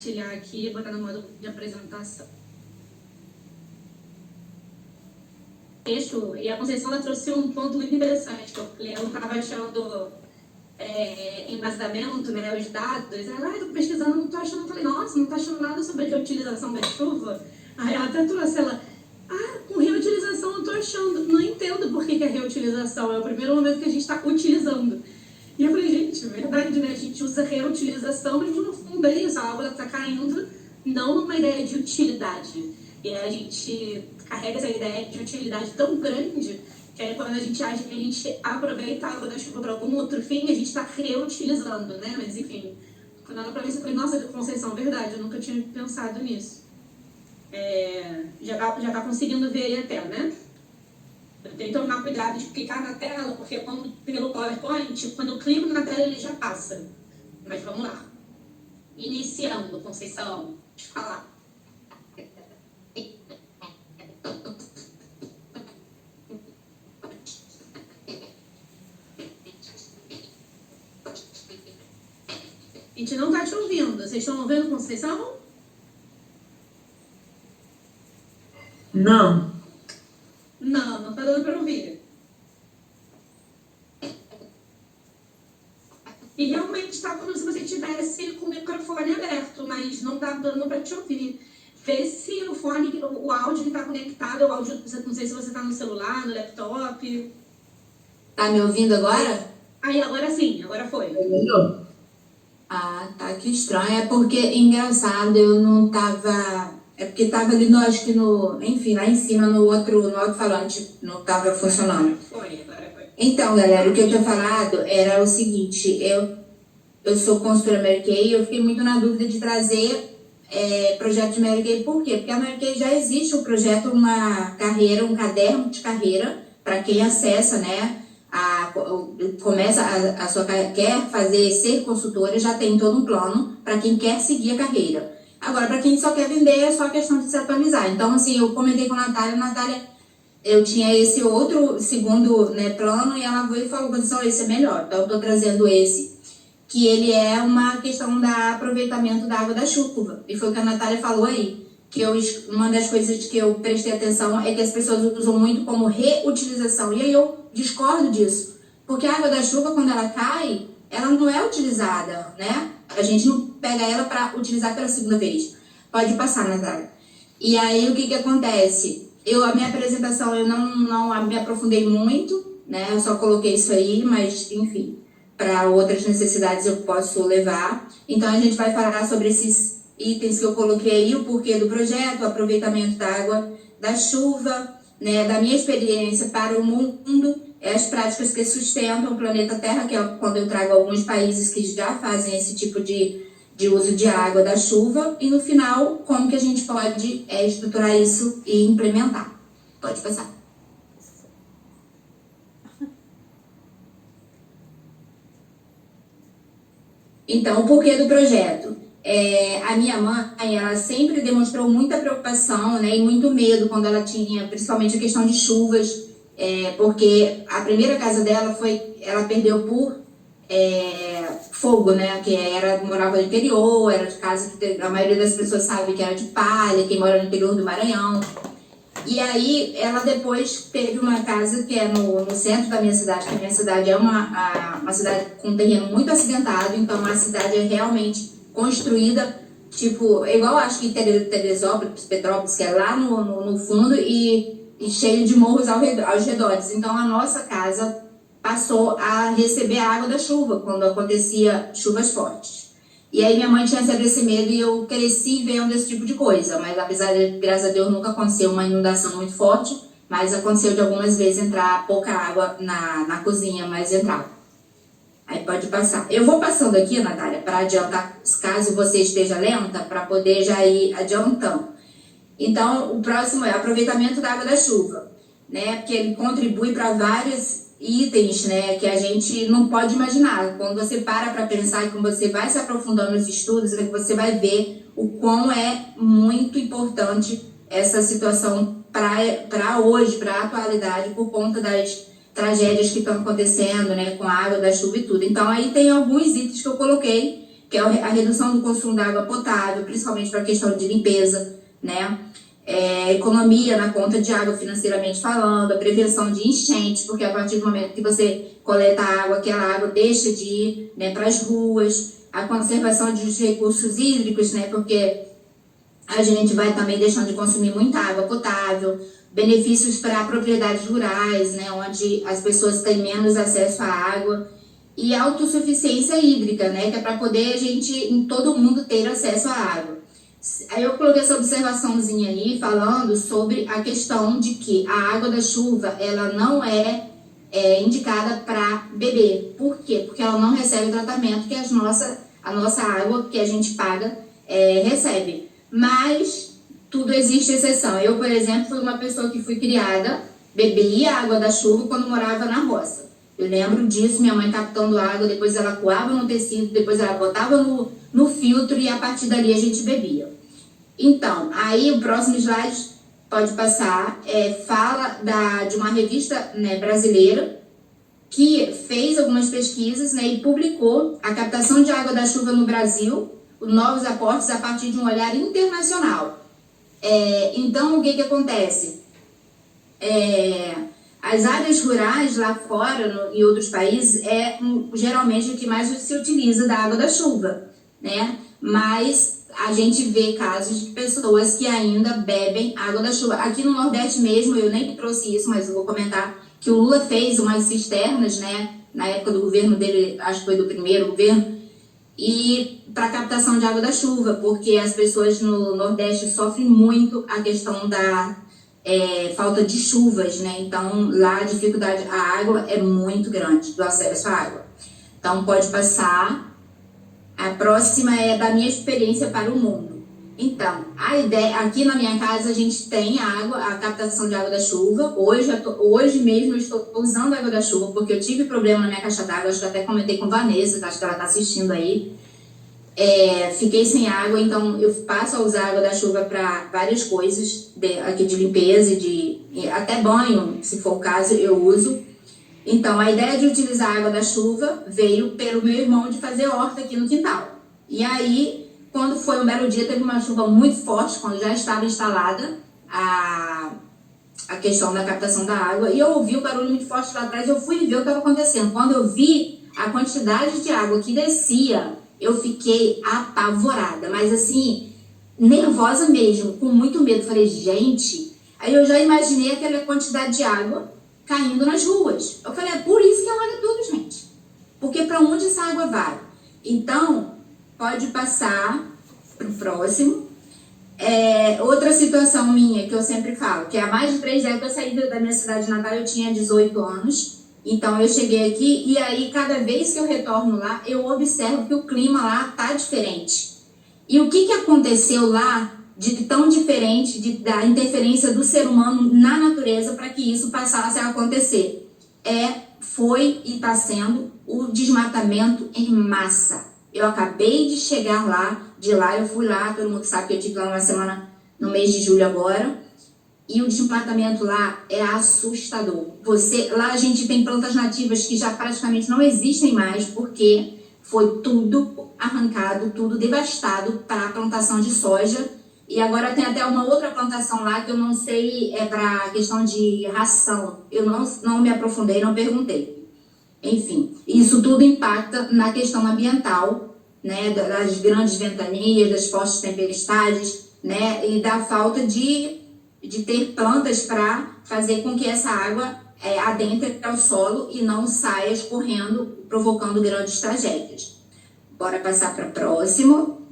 compartilhar aqui e botar no modo de apresentação. E a Conceição ela trouxe um ponto muito interessante, que eu estava achando embasamento, né, os dados. Ela, estou pesquisando, não estou achando. Eu falei, nossa, não estou achando nada sobre a reutilização da chuva. Aí ela até trouxe, com reutilização eu estou achando. Não entendo por que é reutilização, é o primeiro momento que a gente está utilizando. E eu falei, gente, é verdade, né? A gente usa reutilização, mas no fundo é isso, a água está caindo, não numa ideia de utilidade. E a gente carrega essa ideia de utilidade tão grande que aí quando a gente acha que a gente aproveita a água da chuva para algum outro fim, a gente está reutilizando, né? Mas enfim, quando ela falou isso, eu falei, nossa, Conceição, verdade, eu nunca tinha pensado nisso. Já tá conseguindo ver aí até, né? Eu tenho que tomar cuidado de clicar na tela, porque pelo PowerPoint, quando eu clico na tela, ele já passa. Mas vamos lá. Iniciando, Conceição, deixa eu falar. A gente não está te ouvindo. Vocês estão ouvindo, Conceição? Não. Não está dando para ouvir. E realmente está como se você estivesse com o microfone aberto, mas não está dando para te ouvir. Vê se o fone, o áudio está conectado, o áudio, não sei se você está no celular, no laptop. Tá me ouvindo agora? Aí, agora sim, agora foi. Melhor. Ah, tá, que estranho. É porque, engraçado, eu não tava... É porque tava ali, acho que enfim, lá em cima, no alto-falante, não tava funcionando. Foi, agora foi. Então, galera, o que eu tinha falado era o seguinte, eu sou consultora Mary Kay e eu fiquei muito na dúvida de trazer projeto de Mary Kay. Por quê? Porque a Mary Kay já existe um projeto, uma carreira, um caderno de carreira, para quem acessa, né? Começa a sua quer ser consultora, já tem todo um plano para quem quer seguir a carreira. Agora, para quem só quer vender, é só questão de se atualizar. Então, assim, eu comentei com a Natália, eu tinha esse outro segundo, né, plano, e ela veio e falou, condição, esse é melhor. Então, eu estou trazendo esse, que ele é uma questão da aproveitamento da água da chuva. E foi o que a Natália falou aí, que uma das coisas que eu prestei atenção é que as pessoas usam muito como reutilização. E aí eu discordo disso. Porque a água da chuva, quando ela cai, ela não é utilizada, né? A gente não pega ela para utilizar pela segunda vez. Pode passar, Natália. E aí, o que acontece? A minha apresentação, eu não me aprofundei muito, né? Eu só coloquei isso aí, mas, enfim, para outras necessidades eu posso levar. Então, a gente vai falar sobre esses itens que eu coloquei aí, o porquê do projeto, o aproveitamento da água da chuva, né? Da minha experiência para o mundo, as práticas que sustentam o planeta Terra, que é quando eu trago alguns países que já fazem esse tipo de uso de água da chuva, e no final, como que a gente pode estruturar isso e implementar. Pode passar. Então, o porquê do projeto? A minha mãe, ela sempre demonstrou muita preocupação, né, e muito medo quando ela tinha, principalmente a questão de chuvas, porque a primeira casa dela ela perdeu por fogo, né, que morava no interior, era de casa que a maioria das pessoas sabe que era de palha, quem mora no interior do Maranhão. E aí, ela depois teve uma casa que é no centro da minha cidade, que a minha cidade é uma cidade com um terreno muito acidentado, então a cidade é realmente construída, tipo, igual acho que Teresópolis, Petrópolis, que é lá no fundo e cheio de morros aos redores. Então, a nossa casa passou a receber a água da chuva, quando acontecia chuvas fortes. E aí minha mãe tinha sempre esse medo e eu cresci vendo esse tipo de coisa, mas apesar de, graças a Deus, nunca aconteceu uma inundação muito forte, mas aconteceu de algumas vezes entrar pouca água na cozinha, mas entrava. Aí pode passar. Eu vou passando aqui, Natália, para adiantar, caso você esteja lenta, para poder já ir adiantando. Então, o próximo é aproveitamento da água da chuva, né? Porque ele contribui para vários itens, né, que a gente não pode imaginar. Quando você para pensar e quando você vai se aprofundando nos estudos, você vai ver o quão é muito importante essa situação para hoje, para a atualidade, por conta das tragédias que estão acontecendo, né, com a água da chuva e tudo. Então, aí tem alguns itens que eu coloquei que é a redução do consumo da água potável, principalmente para a questão de limpeza, né? Economia na conta de água financeiramente falando, a prevenção de enchentes, porque a partir do momento que você coleta a água, aquela água deixa de ir, né, para as ruas, a conservação dos recursos hídricos, né, porque a gente vai também deixando de consumir muita água potável, benefícios para propriedades rurais, né, onde as pessoas têm menos acesso à água, e autossuficiência hídrica, né, que é para poder a gente, em todo mundo, ter acesso à água. Aí eu coloquei essa observaçãozinha aí, falando sobre a questão de que a água da chuva, ela não é indicada para beber. Por quê? Porque ela não recebe o tratamento que a nossa água que a gente paga recebe. Mas tudo existe exceção. Eu, por exemplo, fui uma pessoa que fui criada, bebia água da chuva quando morava na roça. Eu lembro disso, minha mãe captando água, depois ela coava no tecido, depois ela botava no filtro e a partir dali a gente bebia. Então, aí o próximo slide pode passar, fala de uma revista, né, brasileira que fez algumas pesquisas, né, e publicou a captação de água da chuva no Brasil, os novos aportes a partir de um olhar internacional. Então, o que acontece? As áreas rurais lá fora, em outros países, geralmente o que mais se utiliza da água da chuva, né? Mas a gente vê casos de pessoas que ainda bebem água da chuva. Aqui no Nordeste mesmo, eu nem trouxe isso, mas eu vou comentar que o Lula fez umas cisternas, né? Na época do governo dele, acho que foi do primeiro governo, e para captação de água da chuva, porque as pessoas no Nordeste sofrem muito a questão da falta de chuvas, né? Então, lá a dificuldade, a água é muito grande, do acesso à água. Então, pode passar. A próxima é da minha experiência para o mundo. Então, a ideia, aqui na minha casa a gente tem a captação de água da chuva. Hoje mesmo eu estou usando a água da chuva, porque eu tive problema na minha caixa d'água, acho que até comentei com Vanessa, acho que ela está assistindo aí. Fiquei sem água, então eu passo a usar a água da chuva para várias coisas, aqui de limpeza, até banho, se for o caso, eu uso. Então, a ideia de utilizar a água da chuva veio pelo meu irmão de fazer horta aqui no quintal. E aí, quando foi um belo dia, teve uma chuva muito forte, quando já estava instalada a questão da captação da água, e eu ouvi o barulho muito forte lá atrás, eu fui ver o que estava acontecendo. Quando eu vi a quantidade de água que descia, eu fiquei apavorada, mas assim, nervosa mesmo, com muito medo. Falei, gente, aí eu já imaginei aquela quantidade de água caindo nas ruas. Eu falei, é por isso que alaga tudo, gente. Porque para onde essa água vai? Então, pode passar para o próximo. Outra situação minha, que eu sempre falo, que há mais de 3 décadas eu saí da minha cidade natal, eu tinha 18 anos. Então, eu cheguei aqui e aí, cada vez que eu retorno lá, eu observo que o clima lá tá diferente. E o que aconteceu lá de tão diferente da interferência do ser humano na natureza para que isso passasse a acontecer? Foi e está sendo o desmatamento em massa. Eu acabei de chegar de lá, eu fui lá, todo mundo sabe que eu estive lá uma semana no mês de julho agora, e o desmatamento lá é assustador. Lá a gente tem plantas nativas que já praticamente não existem mais, porque foi tudo arrancado, tudo devastado para a plantação de soja. E agora tem até uma outra plantação lá que eu não sei, para questão de ração. Eu não me aprofundei, não perguntei. Enfim, isso tudo impacta na questão ambiental, né, das grandes ventanias, das fortes tempestades, né, e da falta de ter plantas para fazer com que essa água adentre ao solo e não saia escorrendo, provocando grandes tragédias. Bora passar para o próximo.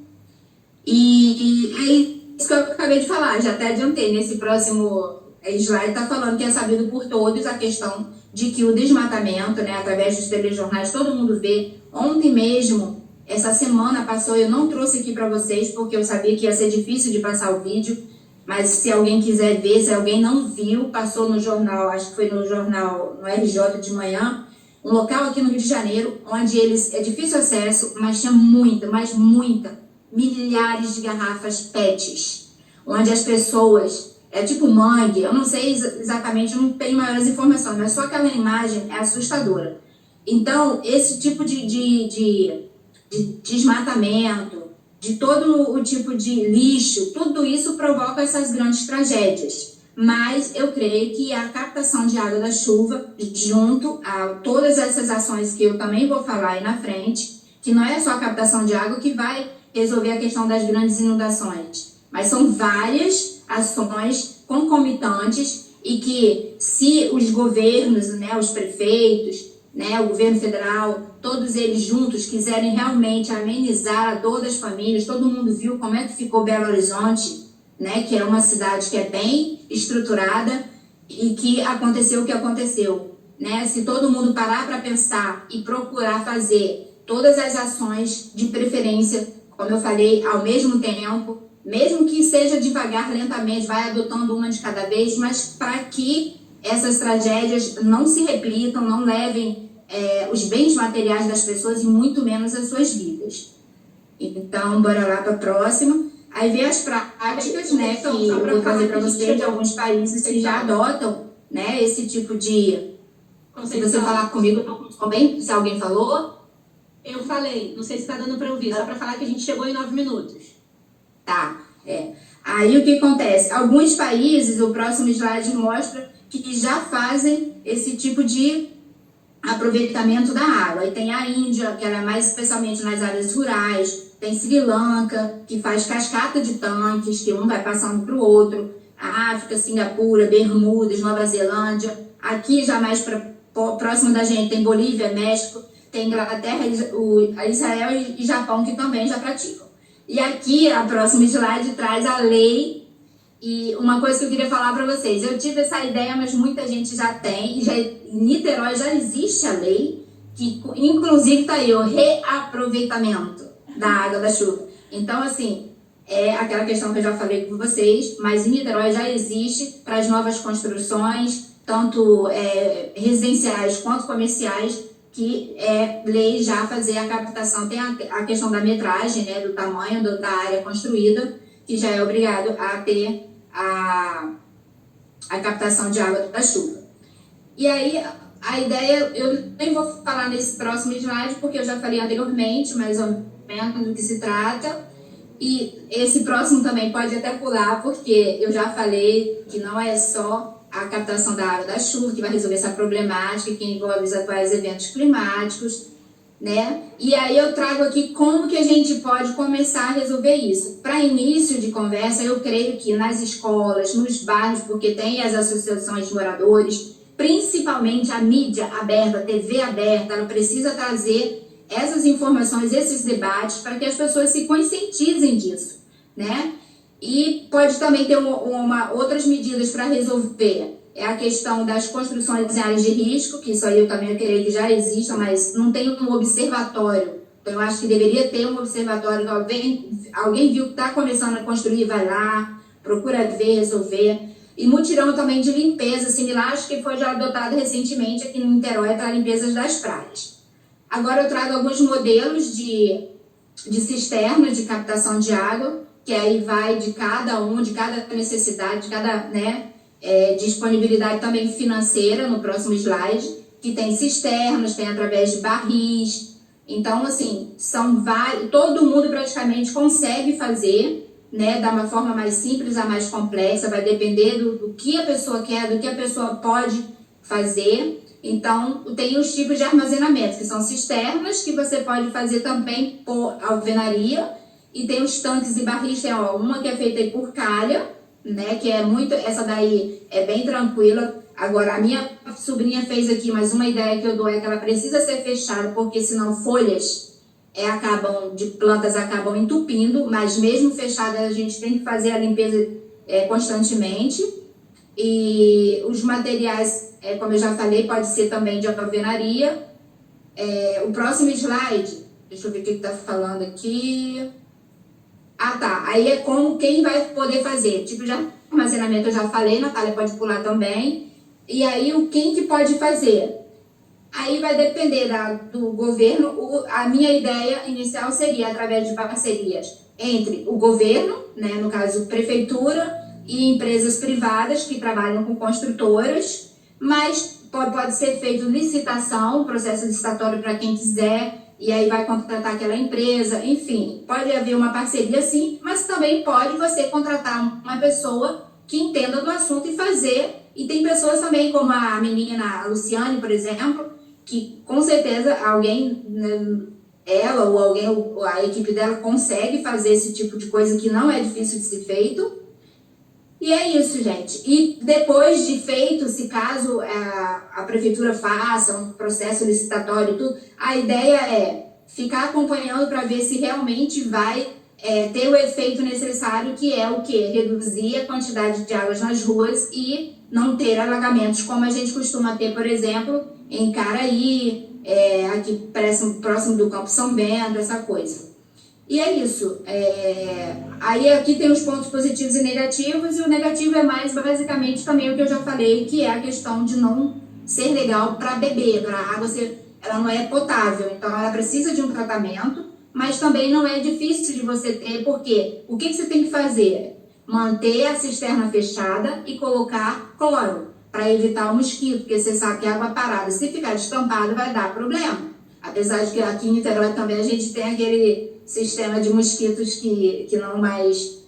E é isso que eu acabei de falar, já até adiantei. Nesse próximo slide está falando que é sabido por todos a questão de que o desmatamento, né, através dos telejornais, todo mundo vê. Ontem mesmo, essa semana passou, eu não trouxe aqui para vocês, porque eu sabia que ia ser difícil de passar o vídeo, mas se alguém quiser ver, se alguém não viu, passou no jornal, acho que foi no jornal, no RJ de manhã, um local aqui no Rio de Janeiro, onde é difícil acesso, mas tinha muita, milhares de garrafas PETs, onde as pessoas, tipo mangue, eu não sei exatamente, eu não tenho maiores informações, mas só aquela imagem é assustadora. Então, esse tipo de de desmatamento, de todo o tipo de lixo, tudo isso provoca essas grandes tragédias. Mas eu creio que a captação de água da chuva, junto a todas essas ações que eu também vou falar aí na frente, que não é só a captação de água que vai resolver a questão das grandes inundações, mas são várias ações concomitantes e que, se os governos, né, os prefeitos, né, o governo federal, todos eles juntos quiserem realmente amenizar a dor das famílias, todo mundo viu como é que ficou Belo Horizonte, né, que é uma cidade que é bem estruturada e que aconteceu o que aconteceu, né? Se todo mundo parar para pensar e procurar fazer todas as ações de preferência, como eu falei, ao mesmo tempo, mesmo que seja devagar, lentamente, vai adotando uma de cada vez, mas para que essas tragédias não se repitam, não levem os bens materiais das pessoas e muito menos as suas vidas. Então, bora lá para a próxima. Aí vem as práticas, né, que eu vou trazer para vocês de alguns países que já adotam, né, esse tipo de... Se você falar comigo, também, se alguém falou... Eu falei, não sei se está dando para ouvir, só para falar que a gente chegou em 9 minutos. Tá, Aí o que acontece? Alguns países, o próximo slide mostra que já fazem esse tipo de aproveitamento da água. E tem a Índia, que ela é mais especialmente nas áreas rurais, tem Sri Lanka, que faz cascata de tanques, que um vai passando para o outro, a África, Singapura, Bermudas, Nova Zelândia, aqui já mais próximo da gente tem Bolívia, México, tem Inglaterra, Israel e Japão, que também já praticam. E aqui, a próxima slide traz a lei. E uma coisa que eu queria falar para vocês, eu tive essa ideia, mas muita gente já tem, em Niterói já existe a lei, que inclusive está aí o reaproveitamento da água da chuva. Então, assim, é aquela questão que eu já falei com vocês, mas em Niterói já existe para as novas construções, tanto residenciais quanto comerciais, que é lei já fazer a captação. Tem a questão da metragem, né, do tamanho da área construída, que já é obrigado a ter a captação de água da chuva. E aí, a ideia, eu nem vou falar nesse próximo slide, porque eu já falei anteriormente, mais ou menos do que se trata. E esse próximo também pode até pular, porque eu já falei que não é só a captação da água da chuva que vai resolver essa problemática, que envolve os atuais eventos climáticos, né? E aí eu trago aqui como que a gente pode começar a resolver isso. Para início de conversa, eu creio que nas escolas, nos bairros, porque tem as associações de moradores, principalmente a mídia aberta, a TV aberta, ela precisa trazer essas informações, esses debates, para que as pessoas se conscientizem disso, né? E pode também ter outras medidas para resolver. É a questão das construções em áreas de risco, que isso aí eu também creio que já exista, mas não tem um observatório. Então, eu acho que deveria ter um observatório. Alguém viu que está começando a construir, vai lá, procura ver, resolver. E mutirão também de limpeza, similar, acho que foi já adotado recentemente aqui no Niterói para limpezas das praias. Agora eu trago alguns modelos de cisternas de captação de água, que aí vai de cada necessidade, de cada, né, disponibilidade também financeira, no próximo slide, que tem cisternas, tem através de barris. Então, assim, são vários, todo mundo praticamente consegue fazer, né, da uma forma mais simples a mais complexa, vai depender do que a pessoa quer, do que a pessoa pode fazer. Então, tem os tipos de armazenamento, que são cisternas, que você pode fazer também por alvenaria, e tem os tanques e barris, tem uma que é feita por calha, né, que é muito, essa daí é bem tranquila. Agora, a minha sobrinha fez aqui, mas uma ideia que eu dou é que ela precisa ser fechada, porque senão folhas de plantas acabam entupindo, mas mesmo fechada a gente tem que fazer a limpeza constantemente. E os materiais, como eu já falei, pode ser também de alvenaria. O próximo slide, deixa eu ver o que está falando aqui. Ah, tá. Aí é como quem vai poder fazer. Tipo de armazenamento eu já falei, Natália pode pular também. E aí quem que pode fazer? Aí vai depender do governo. A minha ideia inicial seria através de parcerias entre o governo, né, no caso prefeitura, e empresas privadas que trabalham com construtoras, mas pode ser feito licitação, processo licitatório para quem quiser e aí vai contratar aquela empresa, enfim, pode haver uma parceria sim, mas também pode você contratar uma pessoa que entenda do assunto e fazer, e tem pessoas também, como a menina a Luciane, por exemplo, que com certeza alguém, ela ou alguém, a equipe dela consegue fazer esse tipo de coisa que não é difícil de ser feito. E é isso, gente. E depois de feito, se caso a prefeitura faça um processo licitatório e tudo, a ideia é ficar acompanhando para ver se realmente vai ter o efeito necessário, que é o quê? Reduzir a quantidade de águas nas ruas e não ter alagamentos, como a gente costuma ter, por exemplo, em Caraí, aqui próximo do Campo São Bento, essa coisa. E é isso. Aí aqui tem os pontos positivos e negativos, e o negativo é mais basicamente também o que eu já falei, que é a questão de não ser legal para beber, para a água ela não é potável, então ela precisa de um tratamento, mas também não é difícil de você ter, porque o que você tem que fazer? Manter a cisterna fechada e colocar cloro, para evitar o mosquito, porque você sabe que a água parada, se ficar destampada, vai dar problema. Apesar de que aqui em Niterói também a gente tem aquele sistema de mosquitos que não mais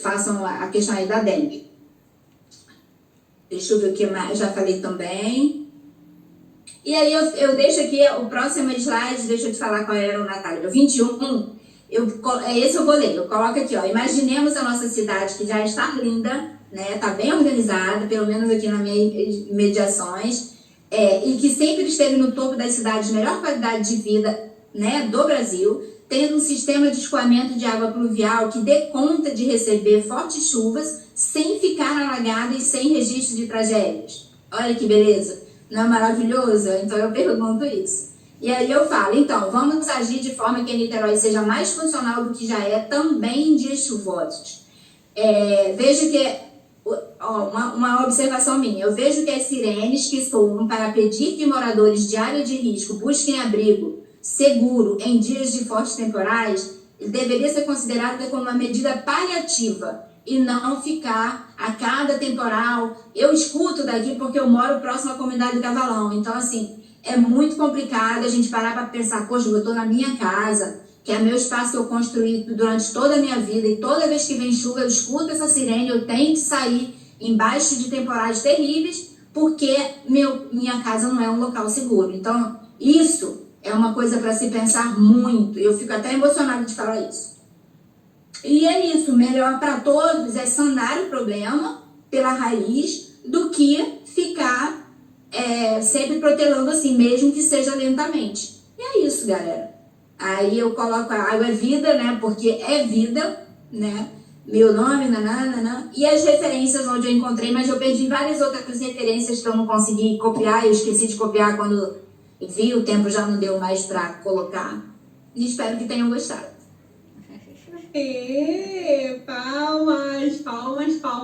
façam a questão aí da dengue. Deixa eu ver o que mais, já falei também. E aí eu deixo aqui o próximo slide, deixa eu te falar qual era o Natália. O 21, esse eu vou ler, eu coloco aqui, ó. Imaginemos a nossa cidade que já está linda, né? Está bem organizada, pelo menos aqui nas minhas mediações, e que sempre esteve no topo das cidades de melhor qualidade de vida, né, do Brasil, tendo um sistema de escoamento de água pluvial que dê conta de receber fortes chuvas sem ficar alagada e sem registro de tragédias. Olha que beleza, não é maravilhoso? Então eu pergunto isso. E aí eu falo, então, vamos agir de forma que a Niterói seja mais funcional do que já é também em dias chuvosos. Vejo que, uma observação minha, eu vejo que as sirenes que soam para pedir que moradores de área de risco busquem abrigo seguro em dias de fortes temporais deveria ser considerada como uma medida paliativa e não ficar a cada temporal. Eu escuto daqui porque eu moro próximo à comunidade do Cavalão, então assim, é muito complicado a gente parar para pensar, poxa, eu estou na minha casa, que é meu espaço que eu construí durante toda a minha vida, e toda vez que vem chuva eu escuto essa sirene, eu tenho que sair embaixo de temporais terríveis, porque minha casa não é um local seguro. Então, isso é uma coisa para se pensar muito. Eu fico até emocionada de falar isso. E é isso, melhor para todos é sanar o problema pela raiz do que ficar sempre protelando assim, mesmo que seja lentamente. E é isso, galera. Aí eu coloco a água é vida, né? Porque é vida, né? Meu nome, nananana. E as referências onde eu encontrei, mas eu perdi várias outras referências que eu não consegui copiar. Eu esqueci de copiar quando vi, o tempo já não deu mais para colocar. E espero que tenham gostado. Palmas, palmas, palmas.